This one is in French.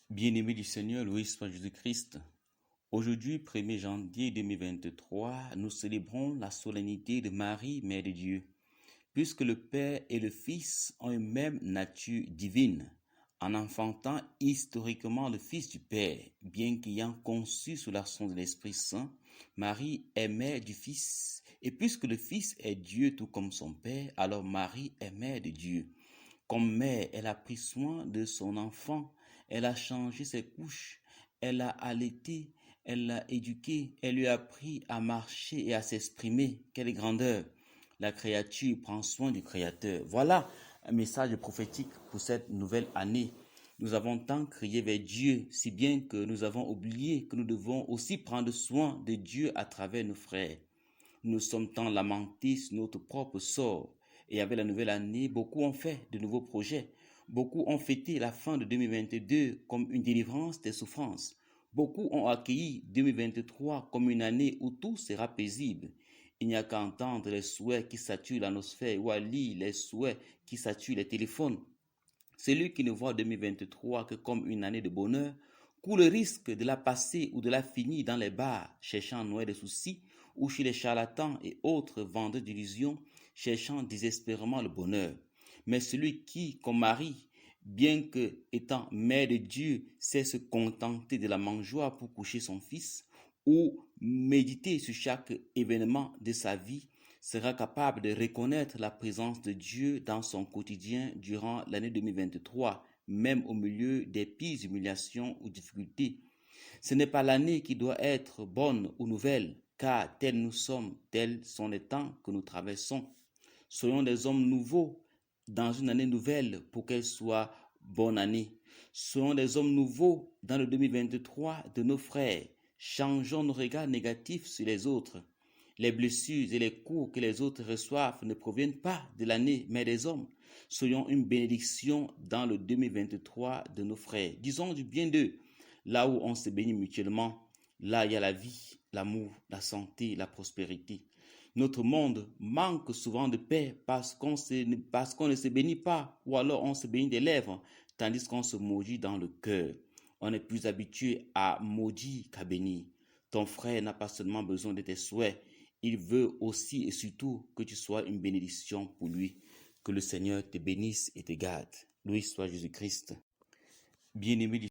Bien-aimé du Seigneur, loué soit Jésus-Christ. Aujourd'hui, 1er janvier 2023, nous célébrons la solennité de Marie, Mère de Dieu, puisque le Père et le Fils ont une même nature divine, en enfantant historiquement le Fils du Père, bien qu'ayant conçu sous l'action de l'Esprit Saint, Marie est mère du Fils, et puisque le Fils est Dieu tout comme son Père, alors Marie est mère de Dieu. Comme mère, elle a pris soin de son enfant, elle a changé ses couches, elle l'a allaité, elle l'a éduqué, elle lui a appris à marcher et à s'exprimer. Quelle grandeur! La créature prend soin du Créateur. Voilà un message prophétique pour cette nouvelle année. Nous avons tant crié vers Dieu, si bien que nous avons oublié que nous devons aussi prendre soin de Dieu à travers nos frères. Nous sommes tant lamentés sur notre propre sort. Et avec la nouvelle année, beaucoup ont fait de nouveaux projets. Beaucoup ont fêté la fin de 2022 comme une délivrance des souffrances. Beaucoup ont accueilli 2023 comme une année où tout sera paisible. Il n'y a qu'à entendre les souhaits qui saturent l'atmosphère ou à lire les souhaits qui saturent les téléphones. Celui qui ne voit 2023 que comme une année de bonheur court le risque de la passer ou de la finir dans les bars, cherchant à noyer des soucis, ou chez les charlatans et autres vendeurs d'illusions, cherchant désespérément le bonheur. Mais celui qui, comme Marie, bien que étant mère de Dieu, sait se contenter de la mangeoire pour coucher son fils, ou méditer sur chaque événement de sa vie, sera capable de reconnaître la présence de Dieu dans son quotidien durant l'année 2023, même au milieu des pires humiliations ou difficultés. Ce n'est pas l'année qui doit être bonne ou nouvelle, car tels nous sommes, tels sont les temps que nous traversons. Soyons des hommes nouveaux dans une année nouvelle pour qu'elle soit bonne année. Soyons des hommes nouveaux dans le 2023 de nos frères. Changeons nos regards négatifs sur les autres. Les blessures et les coups que les autres reçoivent ne proviennent pas de l'année, mais des hommes. Soyons une bénédiction dans le 2023 de nos frères. Disons du bien d'eux. Là où on se bénit mutuellement, là il y a la vie, l'amour, la santé, la prospérité. Notre monde manque souvent de paix parce qu'on ne se bénit pas, ou alors on se bénit des lèvres, tandis qu'on se maudit dans le cœur. On est plus habitué à maudire qu'à bénir. Ton frère n'a pas seulement besoin de tes souhaits, il veut aussi et surtout que tu sois une bénédiction pour lui. Que le Seigneur te bénisse et te garde. Loué soit Jésus-Christ. Bien-aimé